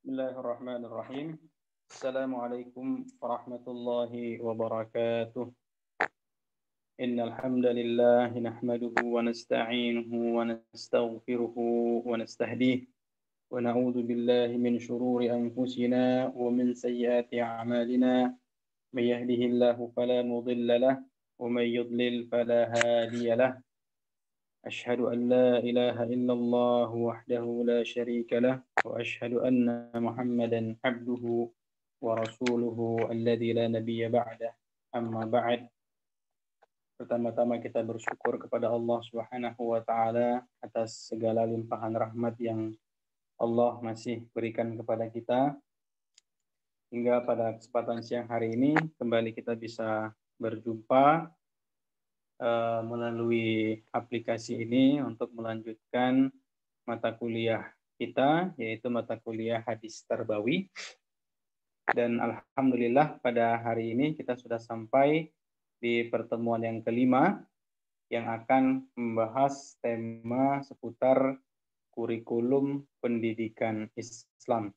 Bismillahirrahmanirrahim. Assalamualaikum warahmatullahi wabarakatuh. Innal hamdalillah nahmaduhu wa nasta'inuhu wa nastaghfiruhu wa nastahdihi wa na'udzu billahi min shururi anfusina wa min sayyiati a'malina. May yahdihillahu fala mudilla lahu wa may yudlil fala hadiya lahu. أشهد أن لا إله إلا الله وحده لا شريك له وأشهد أن محمدا عبده ورسوله الذي لا نبي بعده أما بعد. Pertama-tama kita bersyukur kepada Allah Subhanahu wa taala atas segala limpahan rahmat yang Allah masih berikan kepada kita. Hingga pada kesempatan siang hari ini kembali kita bisa berjumpa melalui aplikasi ini untuk melanjutkan mata kuliah kita, yaitu mata kuliah Hadis Tarbawi. Dan alhamdulillah pada hari ini kita sudah sampai di pertemuan yang kelima yang akan membahas tema seputar kurikulum pendidikan Islam.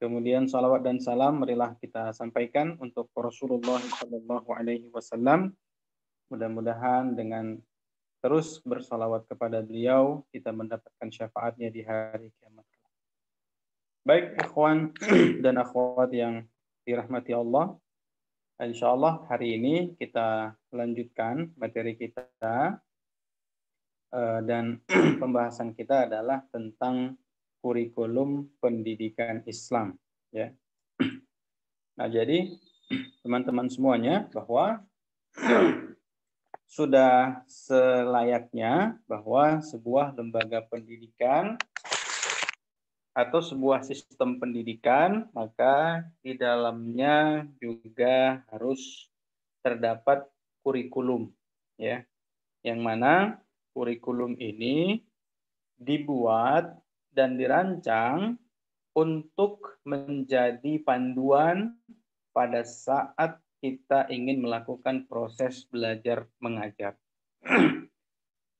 Kemudian salawat dan salam marilah kita sampaikan untuk Rasulullah SAW. Mudah-mudahan dengan terus bersalawat kepada beliau, kita mendapatkan syafaatnya di hari kiamat. Baik, ikhwan dan akhwat yang dirahmati Allah. InsyaAllah hari ini kita lanjutkan materi kita. Dan pembahasan kita adalah tentang kurikulum pendidikan Islam. Ya. Nah, jadi teman-teman semuanya bahwa sudah selayaknya bahwa sebuah lembaga pendidikan atau sebuah sistem pendidikan, maka di dalamnya juga harus terdapat kurikulum, ya, yang mana kurikulum ini dibuat dan dirancang untuk menjadi panduan pada saat kita ingin melakukan proses belajar mengajar.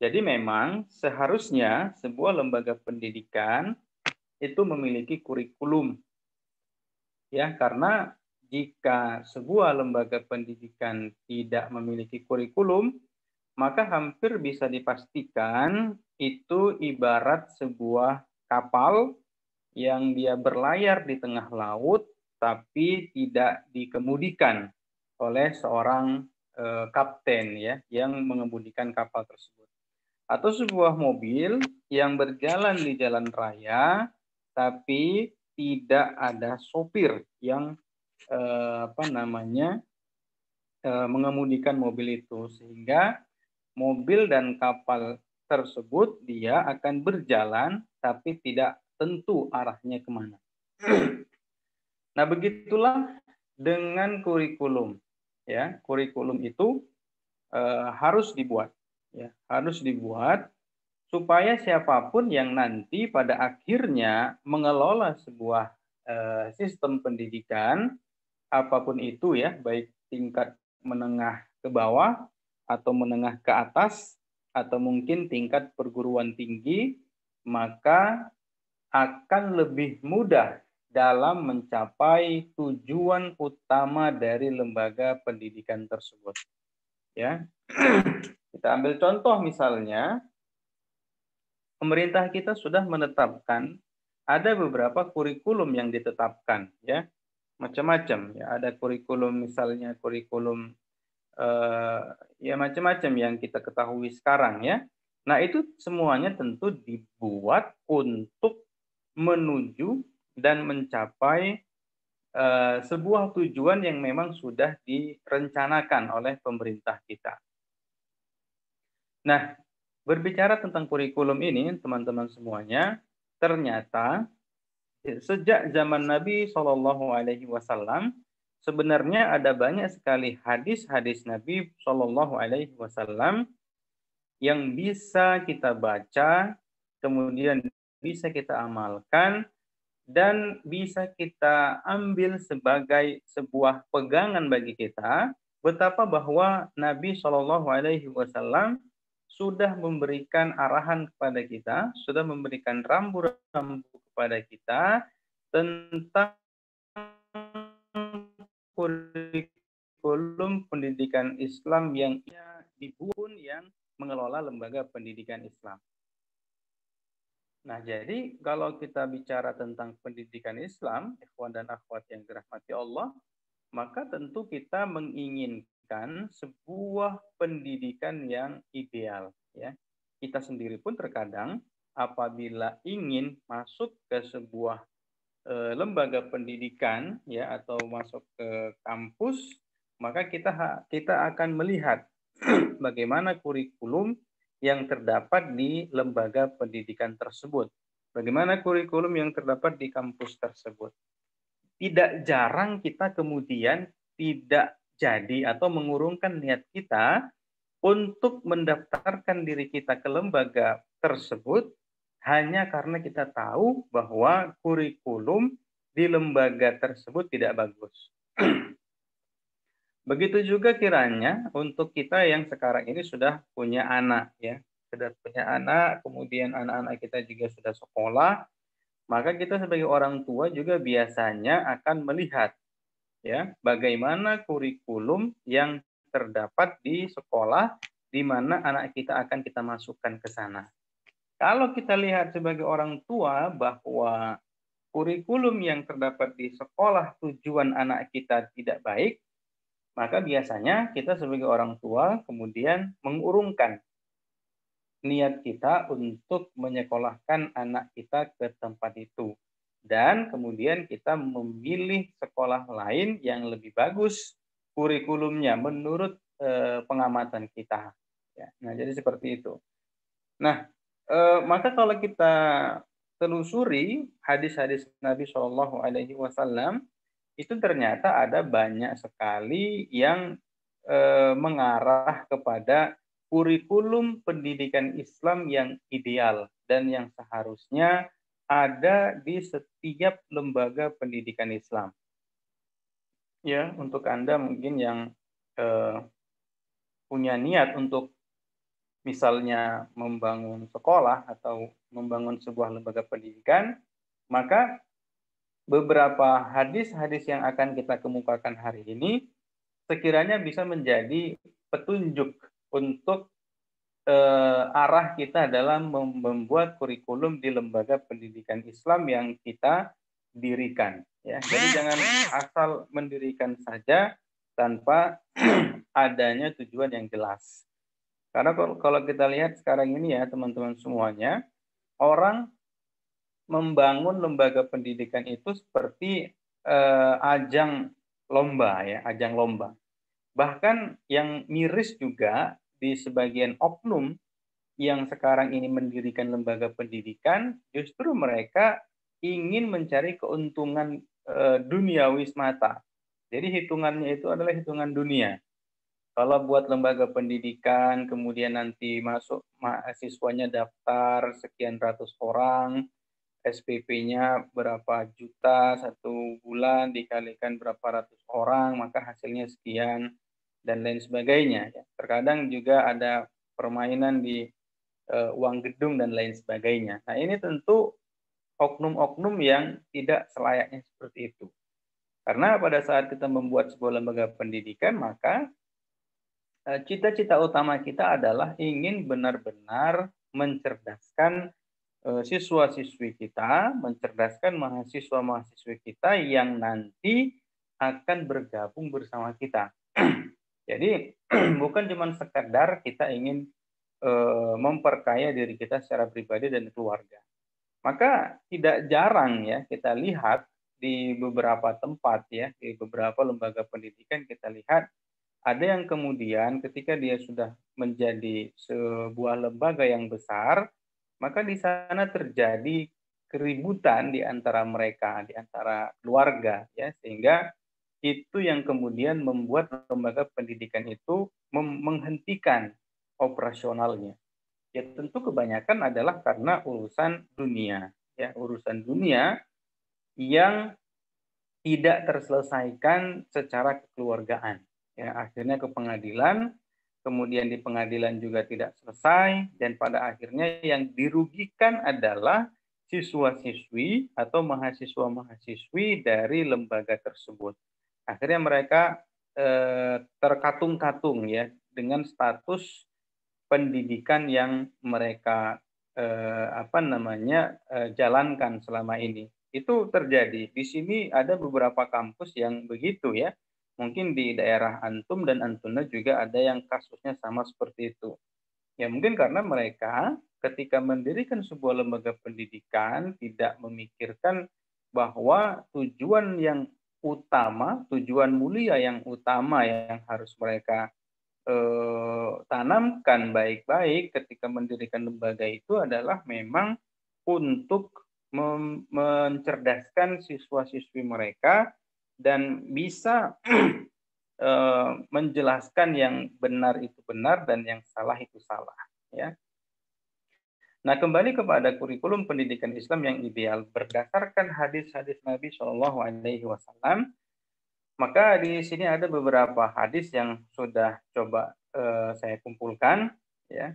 Jadi memang seharusnya sebuah lembaga pendidikan itu memiliki kurikulum. Ya, karena jika sebuah lembaga pendidikan tidak memiliki kurikulum, maka hampir bisa dipastikan itu ibarat sebuah kapal yang dia berlayar di tengah laut tapi tidak dikemudikan oleh seorang kapten, ya, yang mengemudikan kapal tersebut. Atau sebuah mobil yang berjalan di jalan raya tapi tidak ada sopir yang mengemudikan mobil itu, sehingga mobil dan kapal tersebut dia akan berjalan tapi tidak tentu arahnya kemana. Nah, begitulah dengan kurikulum. Ya, kurikulum itu harus dibuat, ya, harus dibuat supaya siapapun yang nanti pada akhirnya mengelola sebuah sistem pendidikan apapun itu, ya, baik tingkat menengah ke bawah atau menengah ke atas atau mungkin tingkat perguruan tinggi, maka akan lebih mudah dalam mencapai tujuan utama dari lembaga pendidikan tersebut. Ya, kita ambil contoh misalnya, pemerintah kita sudah menetapkan ada beberapa kurikulum yang ditetapkan, ya, macam-macam. Ya, ada kurikulum misalnya kurikulum ya macam-macam yang kita ketahui sekarang, ya. Nah, itu semuanya tentu dibuat untuk menuju dan mencapai sebuah tujuan yang memang sudah direncanakan oleh pemerintah kita. Nah, berbicara tentang kurikulum ini, teman-teman semuanya, ternyata sejak zaman Nabi SAW sebenarnya ada banyak sekali hadis-hadis Nabi SAW yang bisa kita baca, kemudian bisa kita amalkan, dan bisa kita ambil sebagai sebuah pegangan bagi kita betapa bahwa Nabi SAW sudah memberikan arahan kepada kita, sudah memberikan rambu-rambu kepada kita tentang kurikulum pendidikan Islam yang dibuat yang mengelola lembaga pendidikan Islam. Nah, jadi kalau kita bicara tentang pendidikan Islam, ikhwan dan akhwat yang dirahmati Allah, maka tentu kita menginginkan sebuah pendidikan yang ideal, ya. Kita sendiri pun terkadang apabila ingin masuk ke sebuah lembaga pendidikan, ya, atau masuk ke kampus, maka kita akan melihat bagaimana kurikulum yang terdapat di lembaga pendidikan tersebut. Bagaimana kurikulum yang terdapat di kampus tersebut. Tidak jarang kita kemudian tidak jadi atau mengurungkan niat kita untuk mendaftarkan diri kita ke lembaga tersebut hanya karena kita tahu bahwa kurikulum di lembaga tersebut tidak bagus. Begitu juga kiranya untuk kita yang sekarang ini sudah punya anak, ya. Sudah punya anak, kemudian anak-anak kita juga sudah sekolah, maka kita sebagai orang tua juga biasanya akan melihat, ya, bagaimana kurikulum yang terdapat di sekolah di mana anak kita akan kita masukkan ke sana. Kalau kita lihat sebagai orang tua bahwa kurikulum yang terdapat di sekolah tujuan anak kita tidak baik, maka biasanya kita sebagai orang tua kemudian mengurungkan niat kita untuk menyekolahkan anak kita ke tempat itu. Dan kemudian kita memilih sekolah lain yang lebih bagus kurikulumnya menurut pengamatan kita. Ya, nah, jadi seperti itu. Nah, maka kalau kita telusuri hadis-hadis Nabi Shallallahu Alaihi Wasallam, itu ternyata ada banyak sekali yang mengarah kepada kurikulum pendidikan Islam yang ideal dan yang seharusnya ada di setiap lembaga pendidikan Islam. Ya, untuk Anda mungkin yang punya niat untuk misalnya membangun sekolah atau membangun sebuah lembaga pendidikan, maka beberapa hadis-hadis yang akan kita kemukakan hari ini sekiranya bisa menjadi petunjuk untuk arah kita dalam membuat kurikulum di lembaga pendidikan Islam yang kita dirikan. Ya, jadi jangan asal mendirikan saja tanpa adanya tujuan yang jelas. Karena kalau kita lihat sekarang ini ya teman-teman semuanya, orang membangun lembaga pendidikan itu seperti ajang lomba ya, ajang lomba. Bahkan yang miris juga di sebagian oknum yang sekarang ini mendirikan lembaga pendidikan, justru mereka ingin mencari keuntungan duniawi semata. Jadi hitungannya itu adalah hitungan dunia. Kalau buat lembaga pendidikan, kemudian nanti masuk mahasiswanya daftar sekian ratus orang, SPP-nya berapa juta satu bulan dikalikan berapa ratus orang, maka hasilnya sekian dan lain sebagainya. Terkadang juga ada permainan di uang gedung dan lain sebagainya. Nah, ini tentu oknum-oknum yang tidak selayaknya seperti itu. Karena pada saat kita membuat sebuah lembaga pendidikan, maka cita-cita utama kita adalah ingin benar-benar mencerdaskan siswa-siswi kita, mencerdaskan mahasiswa-mahasiswi kita yang nanti akan bergabung bersama kita. Jadi bukan cuma sekadar kita ingin memperkaya diri kita secara pribadi dan keluarga. Maka tidak jarang ya kita lihat di beberapa tempat ya, di beberapa lembaga pendidikan kita lihat ada yang kemudian ketika dia sudah menjadi sebuah lembaga yang besar, maka di sana terjadi keributan di antara mereka, di antara keluarga, ya, sehingga itu yang kemudian membuat lembaga pendidikan itu menghentikan operasionalnya. Ya tentu kebanyakan adalah karena urusan dunia, ya, urusan dunia yang tidak terselesaikan secara kekeluargaan. Ya, akhirnya ke pengadilan, kemudian di pengadilan juga tidak selesai, dan pada akhirnya yang dirugikan adalah siswa-siswi atau mahasiswa-mahasiswi dari lembaga tersebut. Akhirnya mereka terkatung-katung ya dengan status pendidikan yang mereka jalankan selama ini. Itu terjadi. Di sini ada beberapa kampus yang begitu ya. Mungkin di daerah antum dan antuna juga ada yang kasusnya sama seperti itu. Ya mungkin karena mereka ketika mendirikan sebuah lembaga pendidikan tidak memikirkan bahwa tujuan yang utama, tujuan mulia yang utama yang harus mereka tanamkan baik-baik ketika mendirikan lembaga itu adalah memang untuk mencerdaskan siswa-siswi mereka dan bisa menjelaskan yang benar itu benar dan yang salah itu salah. Ya. Nah, kembali kepada kurikulum pendidikan Islam yang ideal berdasarkan hadis-hadis Nabi Shallallahu Alaihi Wasallam. Maka di sini ada beberapa hadis yang sudah coba saya kumpulkan, ya,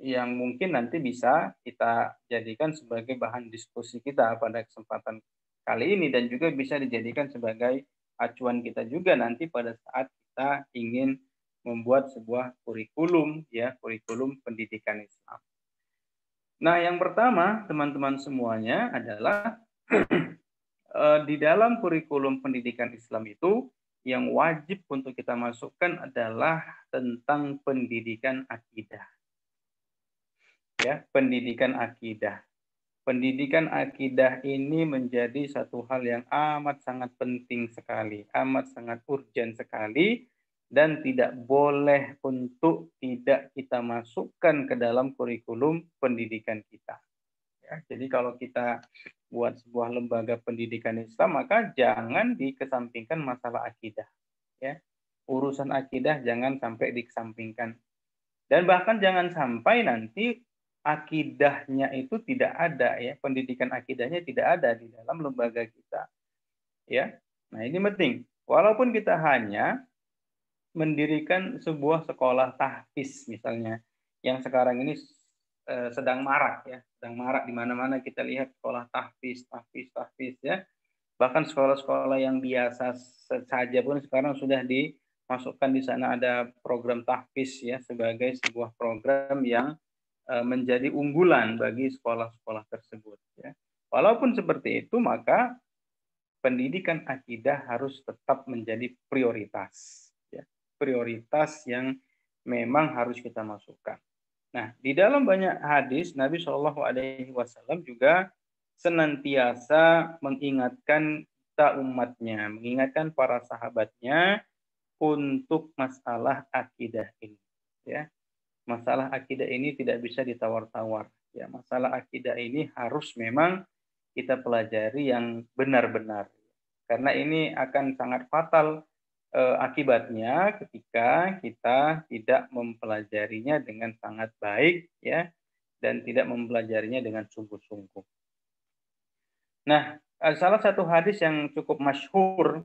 yang mungkin nanti bisa kita jadikan sebagai bahan diskusi kita pada kesempatan kali ini dan juga bisa dijadikan sebagai acuan kita juga nanti pada saat kita ingin membuat sebuah kurikulum, ya, kurikulum pendidikan Islam. Nah, yang pertama, teman-teman semuanya adalah di dalam kurikulum pendidikan Islam itu yang wajib untuk kita masukkan adalah tentang pendidikan akidah. Ya, pendidikan akidah. Pendidikan akidah ini menjadi satu hal yang amat sangat penting sekali, amat sangat urgent sekali, dan tidak boleh untuk tidak kita masukkan ke dalam kurikulum pendidikan kita. Ya, jadi kalau kita buat sebuah lembaga pendidikan Islam, maka jangan dikesampingkan masalah akidah. Ya, urusan akidah jangan sampai dikesampingkan. Dan bahkan jangan sampai nanti akidahnya itu tidak ada, ya, pendidikan akidahnya tidak ada di dalam lembaga kita. Ya, nah ini penting. Walaupun kita hanya mendirikan sebuah sekolah tahfiz misalnya, yang sekarang ini sedang marak, ya, sedang marak di mana-mana kita lihat sekolah tahfiz ya. Bahkan sekolah-sekolah yang biasa saja pun sekarang sudah dimasukkan di sana ada program tahfiz ya sebagai sebuah program yang menjadi unggulan bagi sekolah-sekolah tersebut ya. Walaupun seperti itu maka pendidikan akidah harus tetap menjadi prioritas ya. Prioritas yang memang harus kita masukkan. Nah, di dalam banyak hadis Nabi Shallallahu Alaihi Wasallam juga senantiasa mengingatkan kita umatnya, mengingatkan para sahabatnya untuk masalah akidah ini. Ya, masalah akidah ini tidak bisa ditawar-tawar. Ya, masalah akidah ini harus memang kita pelajari yang benar-benar. Karena ini akan sangat fatal akibatnya ketika kita tidak mempelajarinya dengan sangat baik ya dan tidak mempelajarinya dengan sungguh-sungguh. Nah, salah satu hadis yang cukup masyhur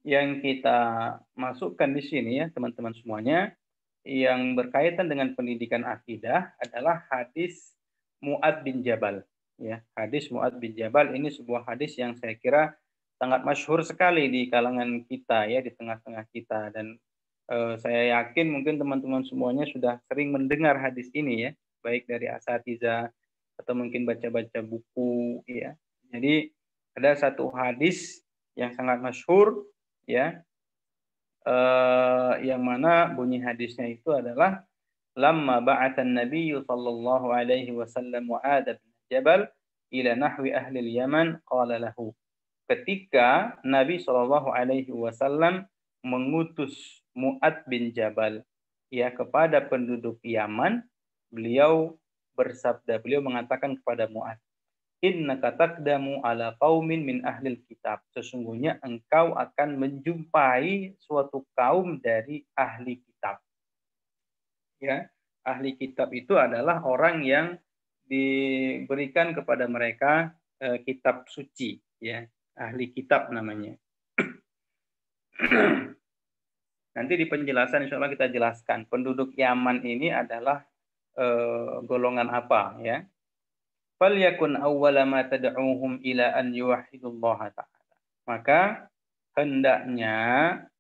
yang kita masukkan di sini ya teman-teman semuanya yang berkaitan dengan pendidikan akidah adalah hadis Mu'adz bin Jabal ya. Hadis Mu'adz bin Jabal ini sebuah hadis yang saya kira sangat masyhur sekali di kalangan kita ya, di tengah-tengah kita dan saya yakin mungkin teman-teman semuanya sudah sering mendengar hadis ini ya, baik dari asatidzah atau mungkin baca-baca buku ya. Jadi ada satu hadis yang sangat masyhur ya, yang mana bunyi hadisnya itu adalah lamma ba'athan nabiyyu sallallahu alaihi wasallam Mu'adz bin Jabal ila nahwi ahli al-Yaman qala lahu. Ketika Nabi Shallallahu Alaihi Wasallam mengutus Mu'adz bin Jabal ya kepada penduduk Yaman, beliau mengatakan kepada Mu'adz, innaka taqdamu ala qaumin min ahlil kitab. Sesungguhnya engkau akan menjumpai suatu kaum dari ahli kitab. Ya, ahli kitab itu adalah orang yang diberikan kepada mereka kitab suci, ya. Ahli kitab namanya. Nanti di penjelasan insya Allah kita jelaskan penduduk Yaman ini adalah golongan apa ya. falyakun awwala ma tad'uuhum ila an yuwahhidullaha ta'ala. Maka hendaknya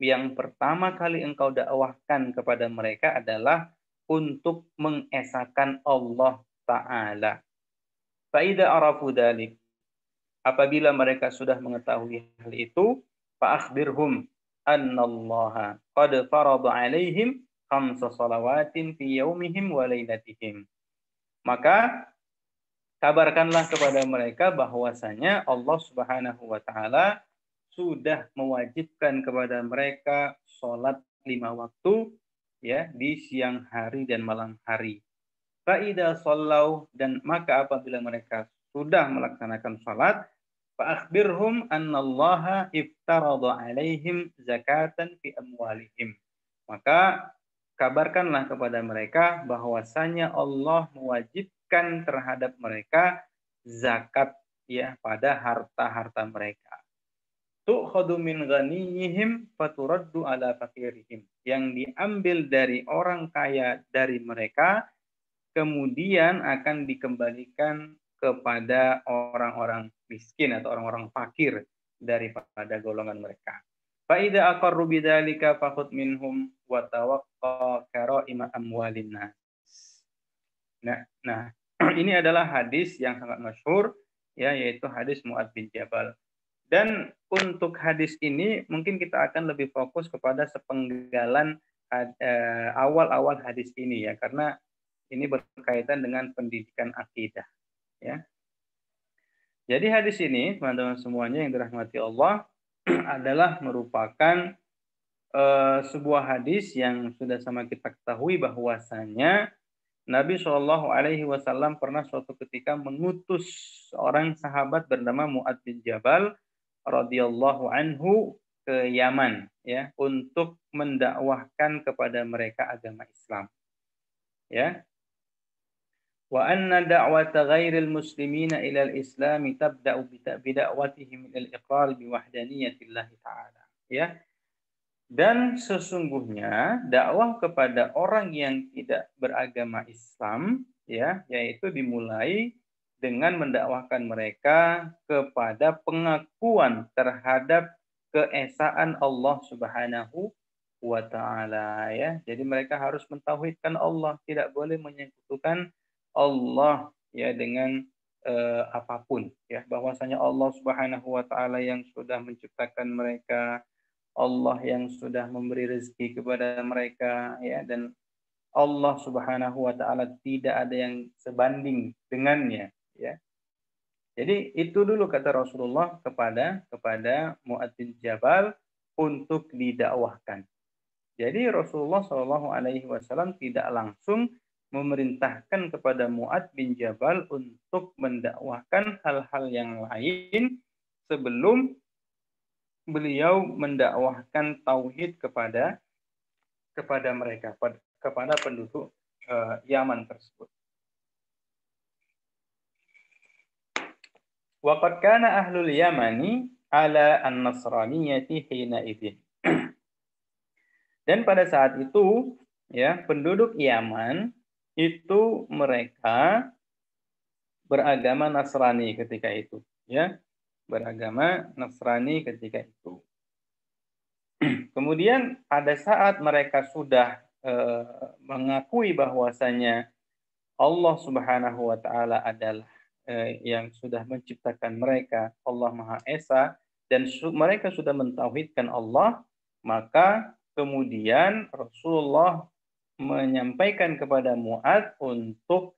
yang pertama kali engkau dakwahkan kepada mereka adalah untuk mengesahkan Allah Ta'ala. Fa'idha arafu dhalik. Apabila mereka sudah mengetahui hal itu, fa'akhbirhum annallaha qad farada alaihim khamsa salawatin fi yaumihim wa lailatihim. Maka kabarkanlah kepada mereka bahwasanya Allah Subhanahu wa taala sudah mewajibkan kepada mereka sholat 5 waktu ya di siang hari dan malam hari. Fa'idha sallau, dan maka apabila mereka sudah melaksanakan salat, fa'akhbirhum annallaha iftarada alaihim zakatan fi amwalihim. Maka kabarkanlah kepada mereka bahwasanya Allah mewajibkan terhadap mereka zakat ya pada harta-harta mereka. Tu'khadu min ghaniyihim faturaddu ala fakirihim. Yang diambil dari orang kaya dari mereka kemudian akan dikembalikan kepada orang-orang miskin atau orang-orang fakir daripada golongan mereka. Fa'idha aqarru bidzalika fakhud minhum wa tawaqqa kara'ima amwalin nas. Nah, ini adalah hadis yang sangat masyhur ya, yaitu hadis Mu'adz bin Jabal. Dan untuk hadis ini mungkin kita akan lebih fokus kepada sepenggalan awal-awal hadis ini ya, karena ini berkaitan dengan pendidikan akidah ya. Jadi hadis ini teman-teman semuanya yang dirahmati Allah adalah merupakan sebuah hadis yang sudah sama kita ketahui bahwasanya Nabi Shallallahu Alaihi Wasallam pernah suatu ketika mengutus seorang sahabat bernama Mu'adz bin Jabal radhiyallahu anhu ke Yaman ya untuk mendakwahkan kepada mereka agama Islam ya. Wa anna da'wata ghairil muslimina ila al-islam tabda'u bida'watihim ila al-iqrar bi wahdaniyatillah ta'ala ya. Dan sesungguhnya dakwah kepada orang yang tidak beragama Islam ya, yaitu dimulai dengan mendakwahkan mereka kepada pengakuan terhadap keesaan Allah Subhanahu wa taala ya. Jadi mereka harus mentauhidkan Allah, tidak boleh menyekutukan Allah ya dengan apapun ya, bahwasanya Allah Subhanahu wa taala yang sudah menciptakan mereka, Allah yang sudah memberi rezeki kepada mereka ya, dan Allah Subhanahu wa taala tidak ada yang sebanding dengannya ya. Jadi itu dulu kata Rasulullah kepada Mu'adz bin Jabal untuk didakwahkan. Jadi Rasulullah Shallallahu Alaihi Wasallam tidak langsung memerintahkan kepada Mu'adz bin Jabal untuk mendakwahkan hal-hal yang lain sebelum beliau mendakwahkan tauhid kepada mereka, kepada penduduk Yaman tersebut. Wa qad kana ahlul Yamani ala an-nasraniyati hina idzin. Dan pada saat itu ya, penduduk Yaman itu mereka beragama Nasrani ketika itu ya. Beragama Nasrani ketika itu. Kemudian pada saat mereka sudah mengakui bahwasanya Allah Subhanahu wa taala adalah yang sudah menciptakan mereka, Allah Maha Esa, dan mereka sudah mentauhidkan Allah, maka kemudian Rasulullah menyampaikan kepada Mu'adz untuk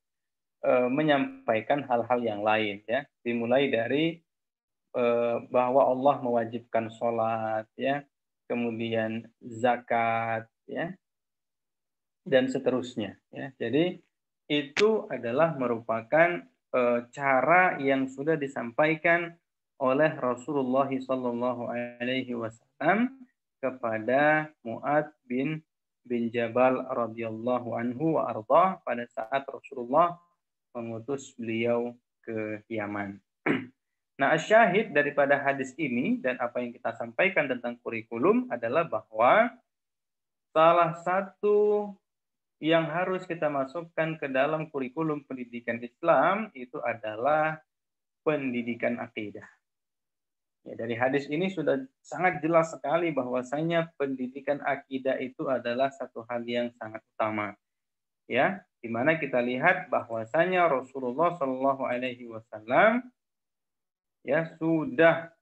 menyampaikan hal-hal yang lain ya, dimulai dari bahwa Allah mewajibkan sholat ya, kemudian zakat ya, dan seterusnya ya. Jadi itu adalah merupakan cara yang sudah disampaikan oleh Rasulullah Shallallahu Alaihi Wasallam kepada Mu'adz bin Jabal radhiyallahu anhu wa ardhah pada saat Rasulullah mengutus beliau ke Yaman. Nah, syahid daripada hadis ini dan apa yang kita sampaikan tentang kurikulum adalah bahwa salah satu yang harus kita masukkan ke dalam kurikulum pendidikan Islam itu adalah pendidikan akidah. Ya, dari hadis ini sudah sangat jelas sekali bahwasanya pendidikan akidah itu adalah satu hal yang sangat utama. Ya, di mana kita lihat bahwasanya Rasulullah Shallallahu Alaihi Wasallam ya sudah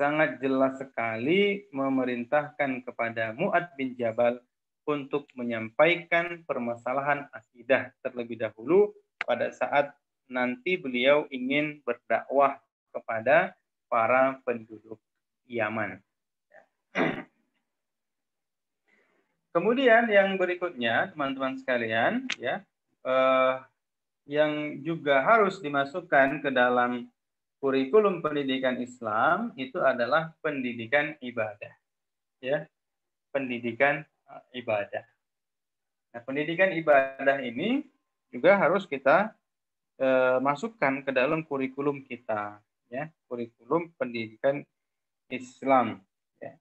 sangat jelas sekali memerintahkan kepada Mu'ad bin Jabal untuk menyampaikan permasalahan akidah terlebih dahulu pada saat nanti beliau ingin berdakwah kepada para penduduk Yaman. Kemudian yang berikutnya, teman-teman sekalian, ya, yang juga harus dimasukkan ke dalam kurikulum pendidikan Islam itu adalah pendidikan ibadah, ya, pendidikan ibadah. Nah, pendidikan ibadah ini juga harus kita masukkan ke dalam kurikulum kita, ya, kurikulum pendidikan Islam. Ya.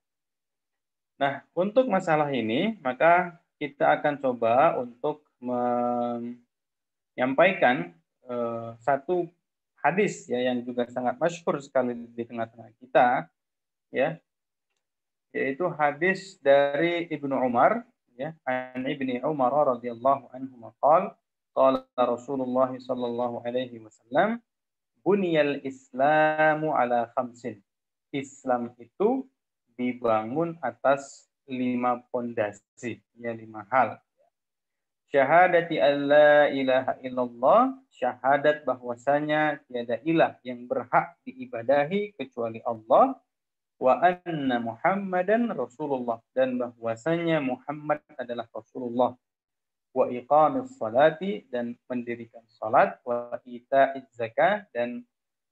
Nah, untuk masalah ini, maka kita akan coba untuk menyampaikan satu hadis ya yang juga sangat masyhur sekali di tengah-tengah kita, ya, yaitu hadis dari Ibnu Umar, ya, an Ibni Umar radhiyallahu anhu qala Rasulullah sallallahu alaihi wasallam buniyal Islamu ala khamsin. Islam itu dibangun atas 5 pondasi, ya 5 hal. Syahadati alla ilaha illallah, syahadat bahwasanya tiada ilah yang berhak diibadahi kecuali Allah, wa anna Muhammadan Rasulullah, dan bahwasanya Muhammad adalah Rasulullah, wa iqamis salati, dan mendirikan salat, wa ita'iz zakah, dan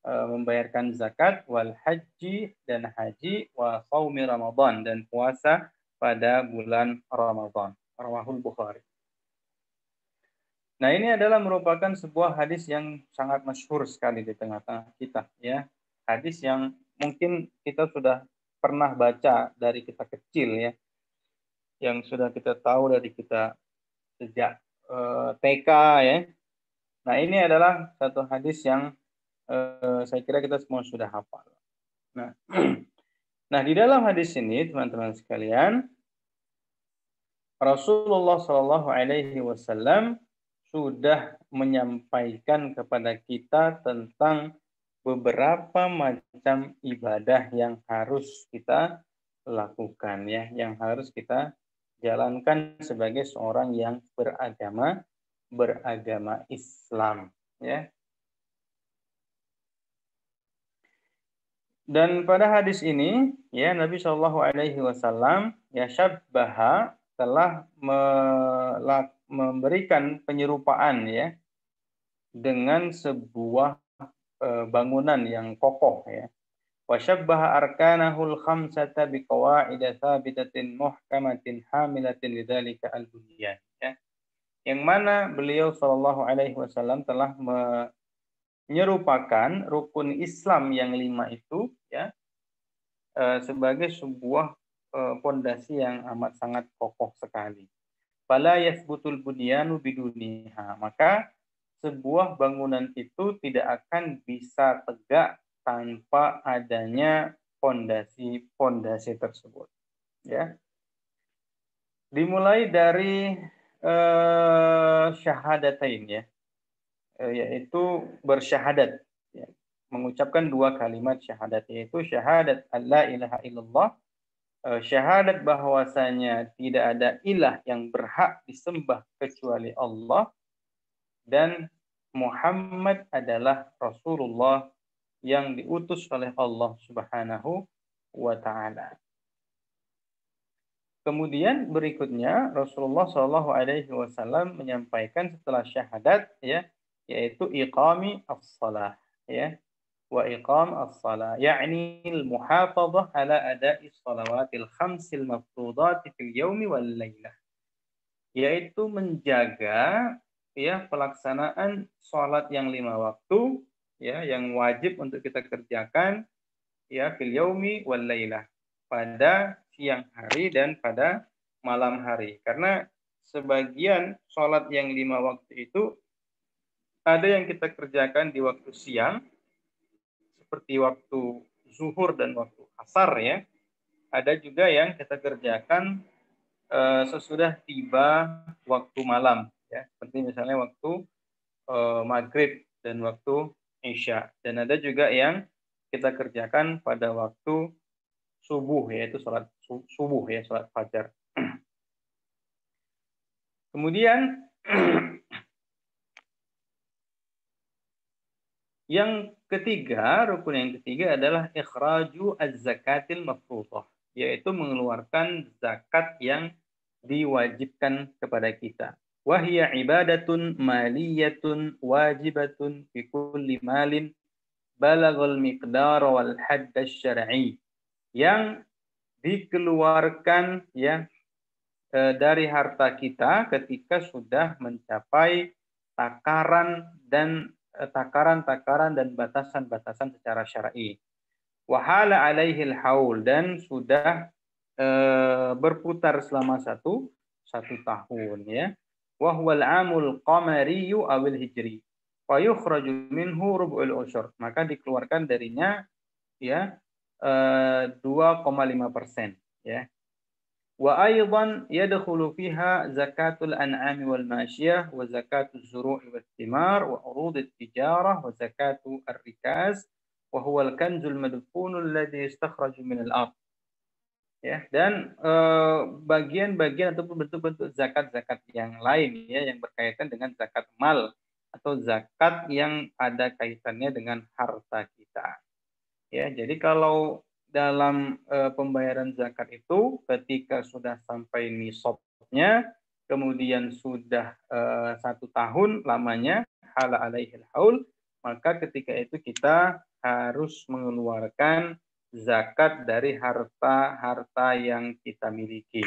membayarkan zakat, wal haji, dan haji, wa shaumi Ramadan, dan puasa pada bulan Ramadan. Rawahul Bukhari. Nah, ini adalah merupakan sebuah hadis yang sangat masyhur sekali di tengah-tengah kita, ya. Hadis yang mungkin kita sudah pernah baca dari kita kecil, ya. Yang sudah kita tahu dari kita sejak TK, ya. Nah, ini adalah satu hadis yang saya kira kita semua sudah hafal. Nah, nah di dalam hadis ini, teman-teman sekalian, Rasulullah Shallallahu Alaihi Wasallam sudah menyampaikan kepada kita tentang beberapa macam ibadah yang harus kita lakukan, ya, yang harus kita jalankan sebagai seorang yang beragama Islam, ya. Dan pada hadis ini, ya, Nabi Shallallahu Alaihi Wasallam ya syabbaha telah memberikan penyerupaan, ya, dengan sebuah bangunan yang kokoh, ya. Wa syabbaha arkanahul khamsata biqawaida thabitatin muhkamatin hamilatin lidzalika al-bunyan, ya. Yang mana beliau Shallallahu Alaihi Wasallam telah menyerupakan rukun Islam yang 5 itu, ya, sebagai sebuah pondasi yang amat sangat kokoh sekali. Fala yasbutul bunyanu biduniha, maka sebuah bangunan itu tidak akan bisa tegak tanpa adanya pondasi tersebut, ya. Dimulai dari syahadatain, ya, yaitu bersyahadat, ya, mengucapkan 2 kalimat syahadat, yaitu syahadat alla ilaha illallah, syahadat bahwasanya tidak ada ilah yang berhak disembah kecuali Allah, dan Muhammad adalah Rasulullah yang diutus oleh Allah Subhanahu wa taala. Kemudian berikutnya Rasulullah Shallallahu Alaihi Wasallam menyampaikan setelah syahadat, ya, yaitu iqami as-salah, ya, wa iqam as-salah, yakni al-muhafadzah ala ada'i shalawatil khamsil mafrudati fil yaumi wal lailah, yaitu menjaga, ya, pelaksanaan sholat yang 5 waktu, ya, yang wajib untuk kita kerjakan, ya, fil yaumi wal lailah, pada siang hari dan pada malam hari. Karena sebagian sholat yang 5 waktu itu ada yang kita kerjakan di waktu siang, seperti waktu zuhur dan waktu asar ya. Ada juga yang kita kerjakan sesudah tiba waktu malam ya, seperti misalnya waktu maghrib dan waktu isya. Dan ada juga yang kita kerjakan pada waktu subuh, yaitu sholat subuh ya, sholat fajar. Kemudian yang ketiga, rukun yang ketiga adalah ikhraju az-zakatil mafruḍah, yaitu mengeluarkan zakat yang diwajibkan kepada kita. Wahya ibadatun maliyatun wajibatun fi kulli malin balaghal miqdar wal hadd asy-syar'i, yang dikeluarkan ya dari harta kita ketika sudah mencapai takaran dan batasan-batasan secara syar'i. Wahala alaihil haul, dan sudah berputar selama satu tahun ya. Wa huwal amul qamariyu awil hijri. Fa yukhraju minhu rub'ul usyur. Maka dikeluarkan darinya ya 2,5% ya. Wa aidan yadkhulu fiha zakatul an'ami wal masyiyah wa zakatuz zuru'i wat thimar wa urudut tijarah wa zakatu ar-rikaz wa huwa al-kanzul madfun alladhi yustakhraju min al-ard. Ya, dan bagian-bagian ataupun bentuk-bentuk zakat-zakat yang lain ya, yang berkaitan dengan zakat mal atau zakat yang ada kaitannya dengan harta kita. Ya, jadi kalau dalam pembayaran zakat itu ketika sudah sampai nisabnya, kemudian sudah 1 tahun lamanya, hala alaihil haul, maka ketika itu kita harus mengeluarkan zakat dari harta-harta yang kita miliki.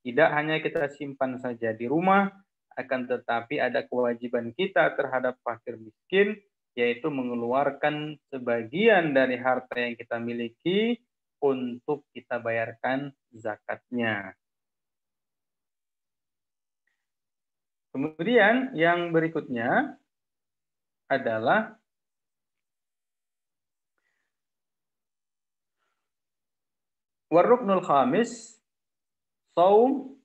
Tidak hanya kita simpan saja di rumah, akan tetapi ada kewajiban kita terhadap fakir miskin, yaitu mengeluarkan sebagian dari harta yang kita miliki untuk kita bayarkan zakatnya. Kemudian yang berikutnya adalah warruknul khamis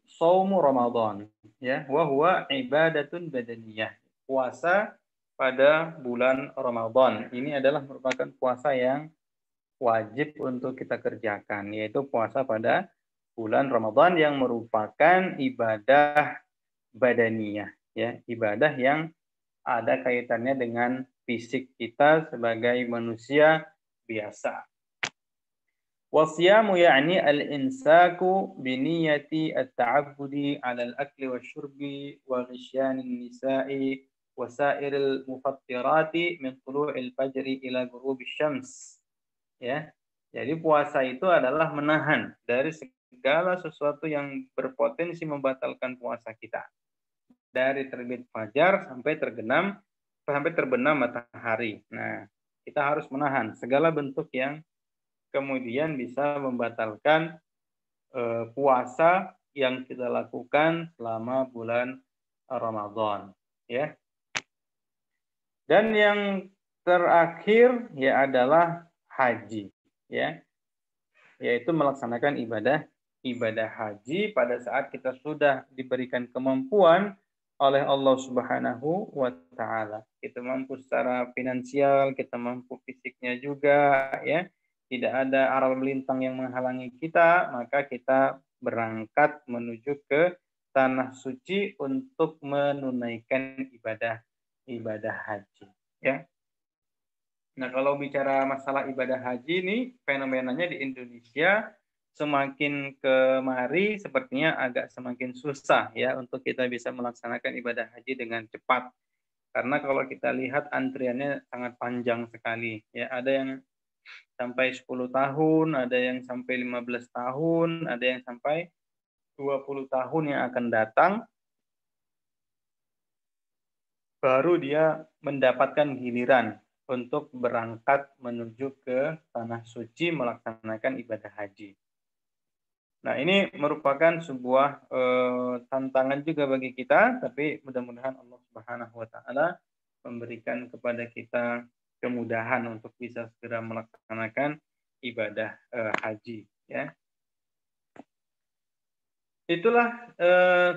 saumu Ramadan ya, wa huwa ibadatun badaniyah. Puasa pada bulan Ramadan. Ini adalah merupakan puasa yang wajib untuk kita kerjakan, yaitu puasa pada bulan Ramadan yang merupakan ibadah badaniyah ya, ibadah yang ada kaitannya dengan fisik kita sebagai manusia biasa. Wasyamu ya'ni al-insaku biniyati at-ta'abbudi 'ala al-akli wasyurbi wa ghishyanin nisa'i wa sa'iril mufattirati min tulu'il fajri ila ghurubish syams. Ya. Jadi puasa itu adalah menahan dari segala sesuatu yang berpotensi membatalkan puasa kita. Dari terbit fajar sampai terbenam matahari. Nah, kita harus menahan segala bentuk yang kemudian bisa membatalkan puasa yang kita lakukan selama bulan Ramadan, ya. Dan yang terakhir ya adalah haji, ya, yaitu melaksanakan ibadah haji pada saat kita sudah diberikan kemampuan oleh Allah Subhanahu wa taala. Kita mampu secara finansial, kita mampu fisiknya juga ya. Tidak ada arah melintang yang menghalangi kita, maka kita berangkat menuju ke tanah suci untuk menunaikan ibadah haji, ya. Nah, kalau bicara masalah ibadah haji ini, fenomenanya di Indonesia semakin kemari sepertinya agak semakin susah ya untuk kita bisa melaksanakan ibadah haji dengan cepat. Karena kalau kita lihat antriannya sangat panjang sekali. Ya, ada yang sampai 10 tahun, ada yang sampai 15 tahun, ada yang sampai 20 tahun yang akan datang baru dia mendapatkan giliran untuk berangkat menuju ke tanah suci melaksanakan ibadah haji. Nah, ini merupakan sebuah tantangan juga bagi kita, tapi mudah-mudahan Allah Subhanahu wa taala memberikan kepada kita kemudahan untuk bisa segera melaksanakan ibadah haji, ya. Itulah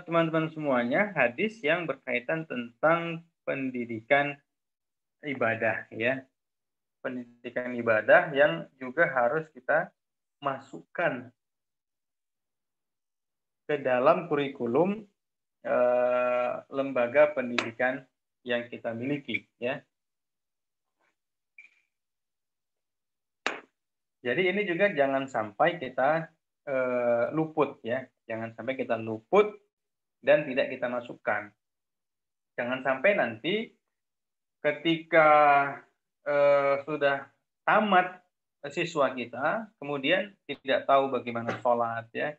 teman-teman semuanya hadis yang berkaitan tentang pendidikan ibadah, ya. Pendidikan ibadah yang juga harus kita masukkan ke dalam kurikulum lembaga pendidikan yang kita miliki, ya. Jadi ini juga jangan sampai kita luput, ya. Jangan sampai kita luput dan tidak kita masukkan. Jangan sampai nanti ketika sudah tamat siswa kita, kemudian tidak tahu bagaimana sholat, ya.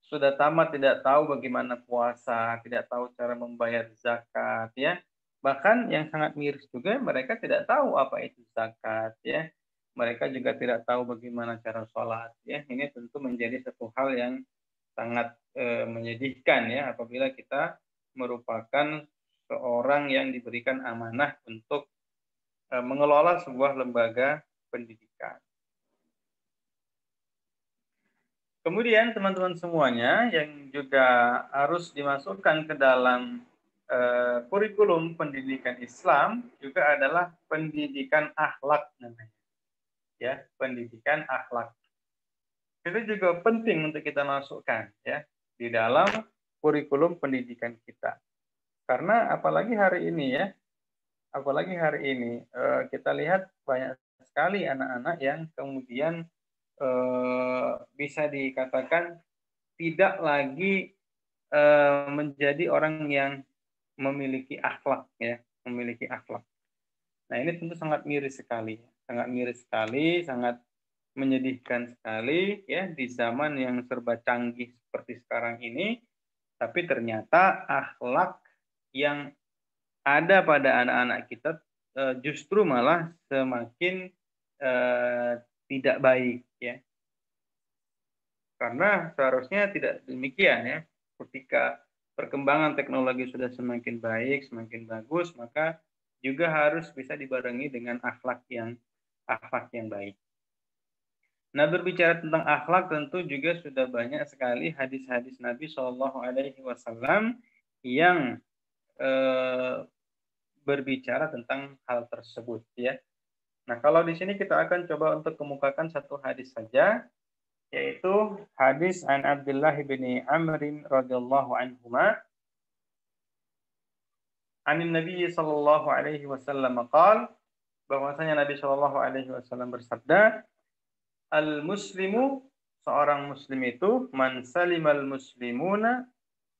Sudah tamat tidak tahu bagaimana puasa, tidak tahu cara membayar zakat, ya. Bahkan yang sangat miris juga mereka tidak tahu apa itu zakat, ya. Mereka juga tidak tahu bagaimana cara sholat, ya. Ini tentu menjadi satu hal yang sangat menyedihkan, ya, apabila kita merupakan seorang yang diberikan amanah untuk mengelola sebuah lembaga pendidikan. Kemudian teman-teman semuanya yang juga harus dimasukkan ke dalam kurikulum pendidikan Islam juga adalah pendidikan akhlak namanya. Ya, pendidikan akhlak. Itu juga penting untuk kita masukkan, ya, di dalam kurikulum pendidikan kita. Karena apalagi hari ini, ya, kita lihat banyak sekali anak-anak yang kemudian bisa dikatakan tidak lagi menjadi orang yang memiliki akhlak, ya, memiliki akhlak. Nah, ini tentu sangat miris sekali, sangat menyedihkan sekali, ya, di zaman yang serba canggih seperti sekarang ini, tapi ternyata akhlak yang ada pada anak-anak kita justru malah semakin tidak baik, ya. Karena seharusnya tidak demikian, ya. Ketika perkembangan teknologi sudah semakin baik, semakin bagus, maka juga harus bisa dibarengi dengan akhlak yang baik. Nah, berbicara tentang akhlak tentu juga sudah banyak sekali hadis-hadis Nabi Shallallahu Alaihi Wasallam yang berbicara tentang hal tersebut, ya. Nah, kalau di sini kita akan coba untuk kemukakan satu hadis saja, yaitu hadis an Abdullah bin Amr radhiyallahu anhuma anin Nabi sallallahu alaihi wasallam qaal, bahwasanya Nabi sallallahu alaihi wasallam bersabda, al muslimu, seorang muslim itu, man salimal muslimuna,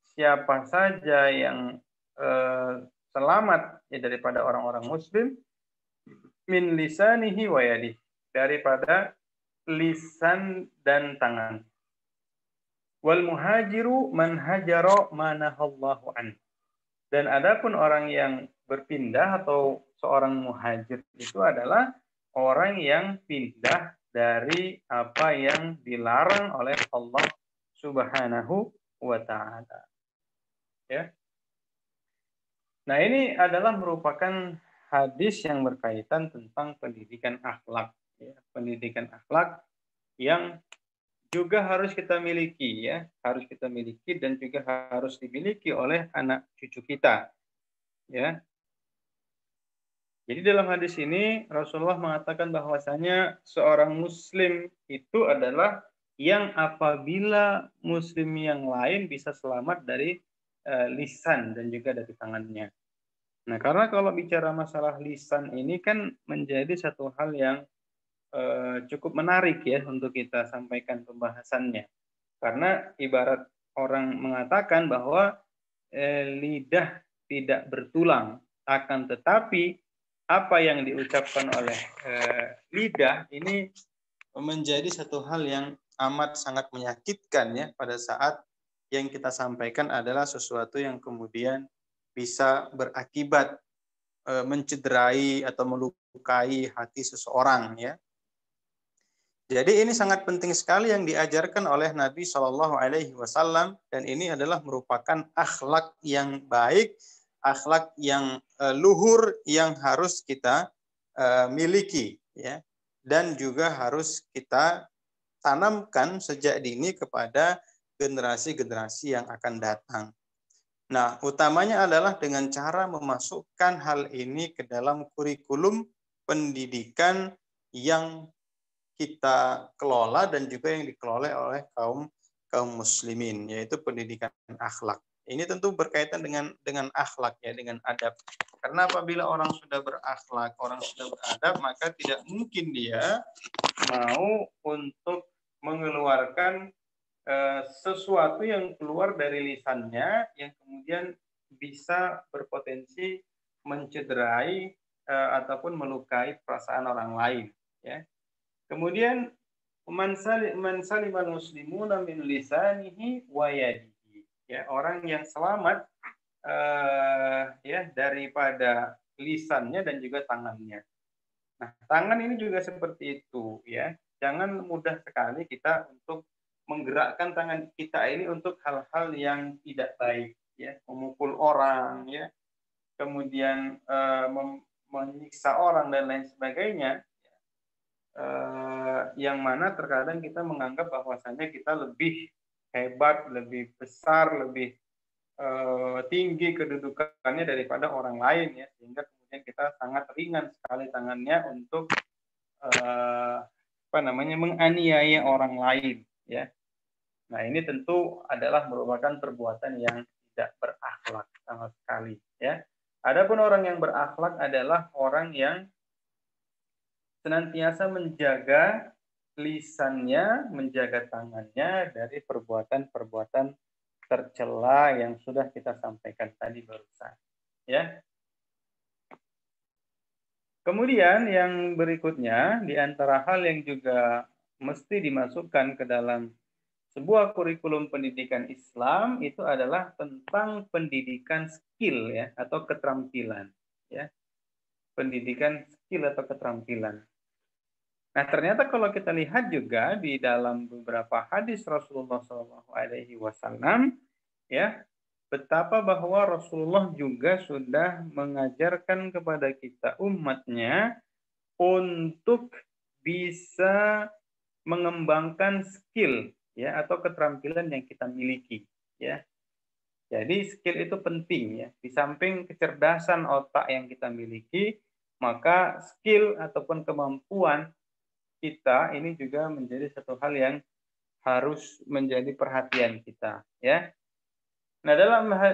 siapa saja yang selamat, ya, daripada orang-orang muslim, min lisanihi wa yadihi, daripada lisan dan tangan. Wal muhajiru man hajara ma nahallahu an. Dan adapun orang yang berpindah atau seorang muhajir itu adalah orang yang pindah dari apa yang dilarang oleh Allah Subhanahu wa taala. Ya. Nah, ini adalah merupakan hadis yang berkaitan tentang pendidikan akhlak, ya. Pendidikan akhlak yang juga harus kita miliki, ya, harus kita miliki dan juga harus dimiliki oleh anak cucu kita, ya. Jadi dalam hadis ini Rasulullah mengatakan bahwasanya seorang muslim itu adalah yang apabila muslim yang lain bisa selamat dari lisan dan juga dari tangannya. Nah, karena kalau bicara masalah lisan ini kan menjadi satu hal yang cukup menarik, ya, untuk kita sampaikan pembahasannya. Karena ibarat orang mengatakan bahwa lidah tidak bertulang, akan tetapi apa yang diucapkan oleh lidah ini menjadi satu hal yang amat sangat menyakitkan, ya, pada saat yang kita sampaikan adalah sesuatu yang kemudian bisa berakibat mencederai atau melukai hati seseorang, ya. Jadi ini sangat penting sekali yang diajarkan oleh Nabi Shallallahu Alaihi Wasallam, dan ini adalah merupakan akhlak yang baik, akhlak yang luhur yang harus kita miliki, ya, dan juga harus kita tanamkan sejak dini kepada generasi-generasi yang akan datang. Nah, utamanya adalah dengan cara memasukkan hal ini ke dalam kurikulum pendidikan yang kita kelola dan juga yang dikelola oleh kaum muslimin, yaitu pendidikan akhlak. Ini tentu berkaitan dengan akhlak, ya, dengan adab. Karena apabila orang sudah berakhlak, orang sudah beradab, maka tidak mungkin dia mau untuk mengeluarkan sesuatu yang keluar dari lisannya yang kemudian bisa berpotensi mencederai ataupun melukai perasaan orang lain, ya. Kemudian man salimal muslimuna min lisanihi wa yadihi, ya, orang yang selamat ya daripada lisannya dan juga tangannya. Nah, tangan ini juga seperti itu, ya. Jangan mudah sekali kita untuk menggerakkan tangan kita ini untuk hal-hal yang tidak baik, ya, memukul orang, ya, kemudian menyiksa orang dan lain sebagainya, yang mana terkadang kita menganggap bahwasannya kita lebih hebat, lebih besar, lebih tinggi kedudukannya daripada orang lain, ya, sehingga kemudian kita sangat ringan sekali tangannya untuk menganiaya orang lain, ya. Nah, ini tentu adalah merupakan perbuatan yang tidak berakhlak sama sekali, ya. Adapun orang yang berakhlak adalah orang yang senantiasa menjaga lisannya, menjaga tangannya dari perbuatan-perbuatan tercela yang sudah kita sampaikan tadi barusan, ya. Kemudian yang berikutnya, di antara hal yang juga mesti dimasukkan ke dalam sebuah kurikulum pendidikan Islam itu adalah tentang pendidikan skill, ya, atau keterampilan, ya. Pendidikan skill atau keterampilan. Nah, ternyata kalau kita lihat juga di dalam beberapa hadis Rasulullah SAW, ya, betapa bahwa Rasulullah juga sudah mengajarkan kepada kita umatnya untuk bisa mengembangkan skill, ya, atau keterampilan yang kita miliki, ya. Jadi skill itu penting, ya. Di samping kecerdasan otak yang kita miliki, maka skill ataupun kemampuan kita ini juga menjadi satu hal yang harus menjadi perhatian kita, ya. Nah,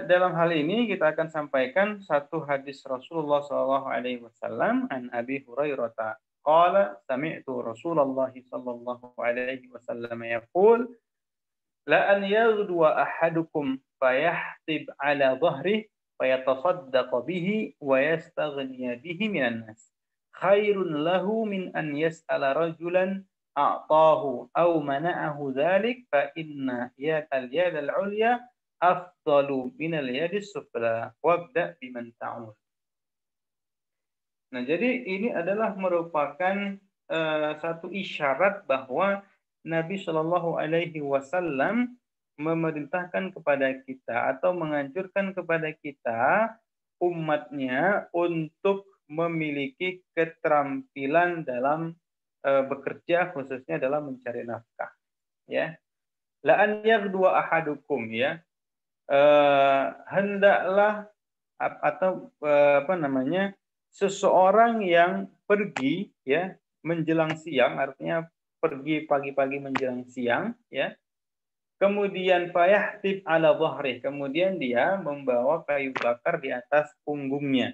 dalam hal ini kita akan sampaikan satu hadis Rasulullah SAW an Abi Hurairah qala sami'tu Rasulullah sallallahu alaihi wasallam yaqul la an yaghduwa ahadukum fayahtib ala dhahrihi fayatasaddaq bihi wa yastaghniya bihi minan nas khairun lahu min an yas'ala rajulan a'tahu aw mana'ahu dhalik fa inna yadal ulya afdalu minal yadis sufla wabda biman ta'ul. Nah, jadi ini adalah merupakan satu isyarat bahwa Nabi Shallallahu Alaihi Wasallam memerintahkan kepada kita atau menganjurkan kepada kita umatnya untuk memiliki keterampilan dalam bekerja, khususnya dalam mencari nafkah, ya. La an yaghdwa ahadukum, ya. Hendaklah atau seseorang yang pergi, ya, menjelang siang, artinya pergi pagi-pagi menjelang siang, ya. Kemudian fayahtib ala dhahri, kemudian dia membawa kayu bakar di atas punggungnya.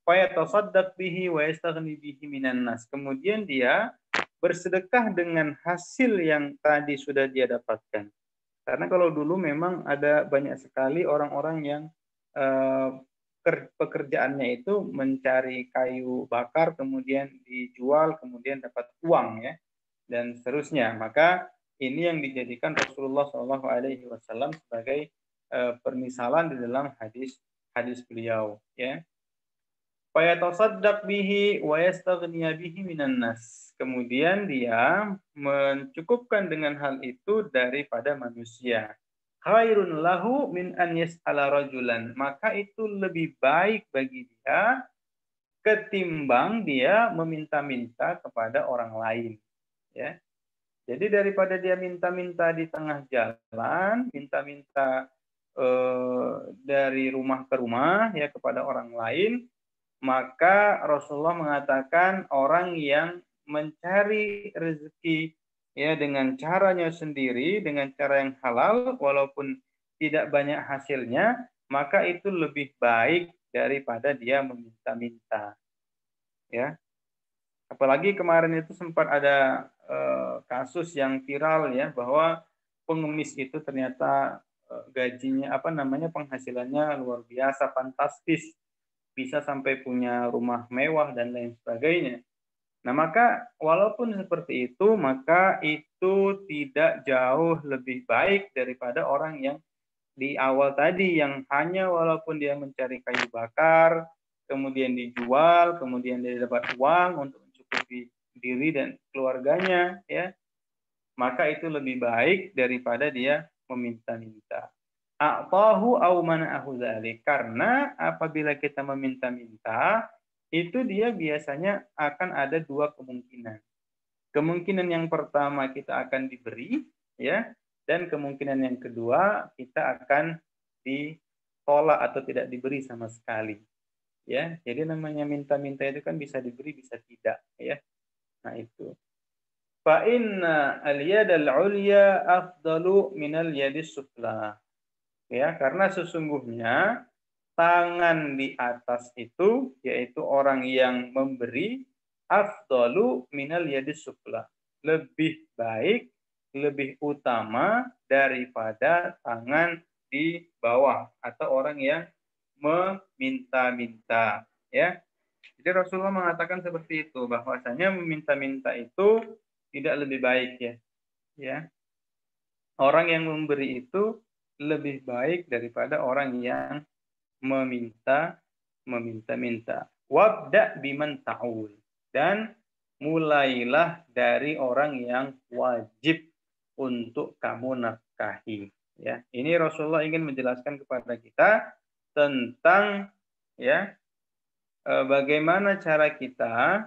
Fayatasaddaq bihi wa yastaghni bihi minan nas. Kemudian dia bersedekah dengan hasil yang tadi sudah dia dapatkan. Karena kalau dulu memang ada banyak sekali orang-orang yang pekerjaannya itu mencari kayu bakar, kemudian dijual, kemudian dapat uang, ya, dan seterusnya. Maka ini yang dijadikan Rasulullah SAW sebagai permisalan di dalam hadis beliau, ya. Fayatasaddaq bihi wa yastaghniya bihi minan nas. Kemudian dia mencukupkan dengan hal itu daripada manusia. Khairun lahu min an yas'ala rajulan. Maka itu lebih baik bagi dia ketimbang dia meminta-minta kepada orang lain. Ya. Jadi daripada dia minta-minta di tengah jalan, minta-minta dari rumah ke rumah ya kepada orang lain, maka Rasulullah mengatakan orang yang mencari rezeki ya dengan caranya sendiri, dengan cara yang halal walaupun tidak banyak hasilnya, maka itu lebih baik daripada dia meminta-minta. Ya. Apalagi kemarin itu sempat ada kasus yang viral ya bahwa pengemis itu ternyata gajinya penghasilannya luar biasa fantastis, bisa sampai punya rumah mewah dan lain sebagainya. Nah, maka walaupun seperti itu, maka itu tidak jauh lebih baik daripada orang yang di awal tadi yang hanya walaupun dia mencari kayu bakar, kemudian dijual, kemudian dia dapat uang untuk mencukupi diri dan keluarganya, ya, maka itu lebih baik daripada dia meminta-minta. A'tahu aw mana'ahu dzalik. Karena apabila kita meminta-minta, itu dia biasanya akan ada dua kemungkinan. Kemungkinan yang pertama kita akan diberi, ya, dan kemungkinan yang kedua kita akan ditolak atau tidak diberi sama sekali. Ya, jadi namanya minta-minta itu kan bisa diberi, bisa tidak, ya. Nah, itu. Fa inna al-yadal ulya afdalu minal yadis sufla. Ya, karena sesungguhnya tangan di atas itu yaitu orang yang memberi afdalu minal yadis sufla. Lebih baik, lebih utama daripada tangan di bawah atau orang yang meminta-minta, ya. Jadi Rasulullah mengatakan seperti itu, bahwasanya meminta-minta itu tidak lebih baik, ya. Ya. Orang yang memberi itu lebih baik daripada orang yang meminta-minta. Wabda biman ta'ul. Dan mulailah dari orang yang wajib untuk kamu nafkahi. Ya, ini Rasulullah ingin menjelaskan kepada kita tentang ya bagaimana cara kita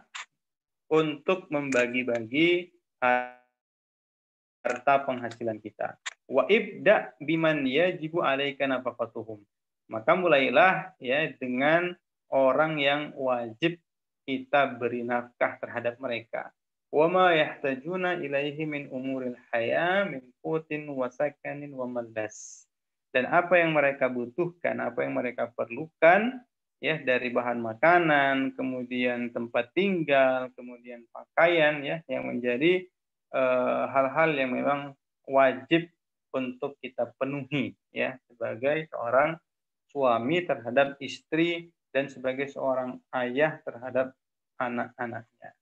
untuk membagi-bagi harta penghasilan kita. Wa ibda biman yajibu alaika nafaqatuhum. Maka mulailah ya dengan orang yang wajib kita beri nafkah terhadap mereka. Wa ma yahtajuna ilaihi min umuril haya min qutin wa sakanin wa malbas. Dan apa yang mereka butuhkan, apa yang mereka perlukan ya dari bahan makanan, kemudian tempat tinggal, kemudian pakaian ya yang menjadi hal-hal yang memang wajib untuk kita penuhi ya sebagai seorang suami terhadap istri dan sebagai seorang ayah terhadap anak-anaknya.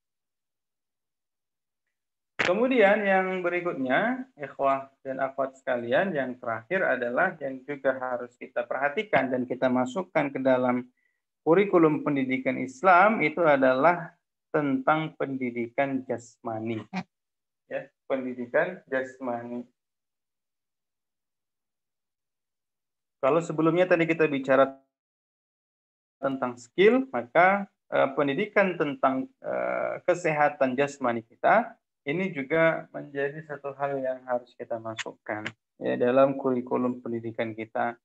Kemudian yang berikutnya, ikhwah dan akhwat sekalian, yang terakhir adalah yang juga harus kita perhatikan dan kita masukkan ke dalam kurikulum pendidikan Islam itu adalah tentang pendidikan jasmani. Ya, pendidikan jasmani. Kalau sebelumnya tadi kita bicara tentang skill, maka pendidikan tentang kesehatan jasmani kita ini juga menjadi satu hal yang harus kita masukkan ya dalam kurikulum pendidikan kita.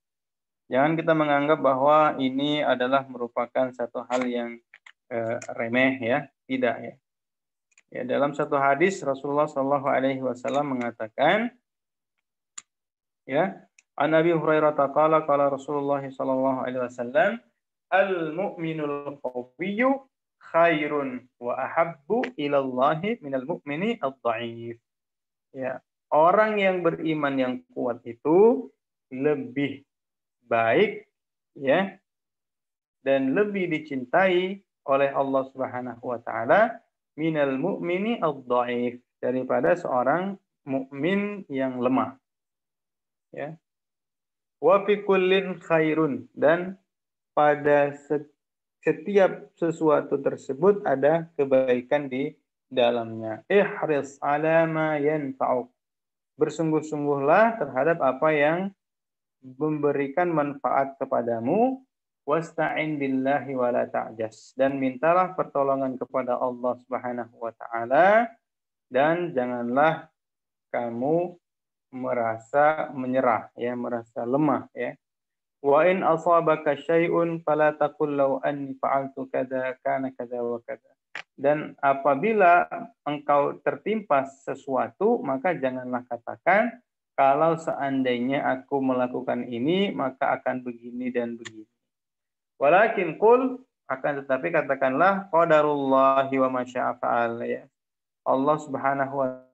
Jangan kita menganggap bahwa ini adalah merupakan satu hal yang remeh ya, tidak ya. Ya, dalam satu hadis Rasulullah Shallallahu Alaihi Wasallam mengatakan, ya, An Abi Hurairah qala qala Rasulullah Shallallahu Alaihi Wasallam, al-mu'minul qawiyyu khairun wa ahabbu ilallahi minal mu'mini ad-dha'if. Ya, orang yang beriman yang kuat itu lebih baik ya dan lebih dicintai oleh Allah Subhanahu wa taala minal mu'mini ad-dha'if, daripada seorang mukmin yang lemah. Ya. Wa fi kullin khairun, dan pada setiap sesuatu tersebut ada kebaikan di dalamnya. Ihris ala ma yanfa'uk. Bersungguh-sungguhlah terhadap apa yang memberikan manfaat kepadamu. Wasta'in billahi wala ta'jas. Dan mintalah pertolongan kepada Allah Subhanahu wa taala dan janganlah kamu merasa menyerah ya, merasa lemah ya. Wa in asabaka syai'un fala taqul law anni fa'altu kada kana kada wa kada. Dan apabila engkau tertimpa sesuatu, maka janganlah katakan kalau seandainya aku melakukan ini maka akan begini dan begini. Walakin qul, akan tetapi katakanlah qadarullahi wa ma syaa fa'al ya. Allah Subhanahu wa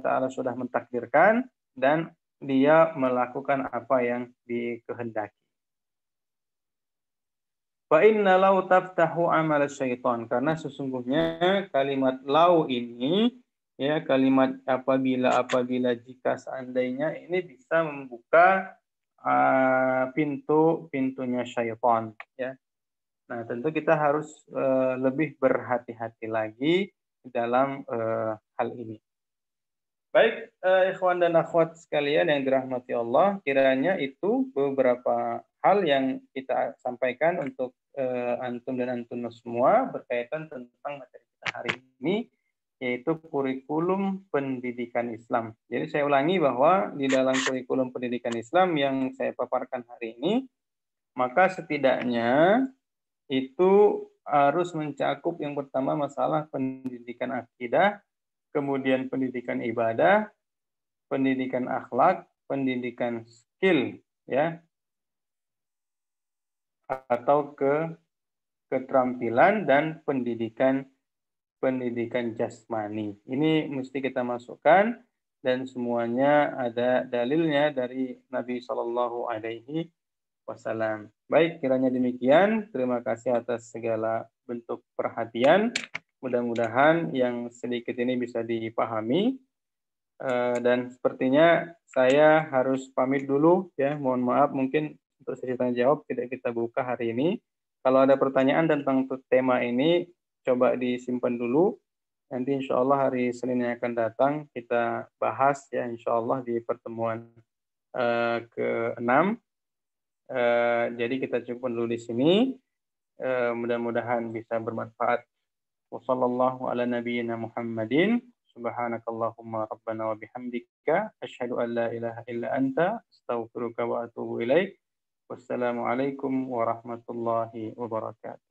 taala sudah mentakdirkan dan dia melakukan apa yang dikehendaki. Fa inna lau taftahu amal syaitan, karena sesungguhnya kalimat lau ini ya, kalimat apabila jika seandainya ini bisa membuka pintunya syaitan ya. Nah, tentu kita harus lebih berhati-hati lagi dalam hal ini. Baik, ikhwan dan akhwat sekalian yang dirahmati Allah, kiranya itu beberapa hal yang kita sampaikan untuk antum dan antum semua berkaitan tentang materi kita hari ini, yaitu kurikulum pendidikan Islam. Jadi saya ulangi bahwa di dalam kurikulum pendidikan Islam yang saya paparkan hari ini, maka setidaknya itu harus mencakup yang pertama masalah pendidikan akidah, kemudian pendidikan ibadah, pendidikan akhlak, pendidikan skill, ya, atau keterampilan dan pendidikan jasmani. Ini mesti kita masukkan dan semuanya ada dalilnya dari Nabi Shallallahu Alaihi Wasallam. Baik, kiranya demikian. Terima kasih atas segala bentuk perhatian. Mudah-mudahan yang sedikit ini bisa dipahami. Dan sepertinya saya harus pamit dulu ya. Mohon maaf mungkin untuk sesi tanya jawab tidak kita buka hari ini. Kalau ada pertanyaan tentang tema ini coba disimpan dulu. Nanti insya Allah hari Senin yang akan datang kita bahas ya, insya Allah di pertemuan ke-6. Jadi kita cukup dulu di sini. Mudah-mudahan bisa bermanfaat. Wassallallahu ala nabiyyina Muhammadin. Subhanakallahumma rabbana wa bihamdika asyhadu an la ilaha illa anta astaghfiruka wa atubu ilaik. Wassalamualaikum warahmatullahi wabarakatuh.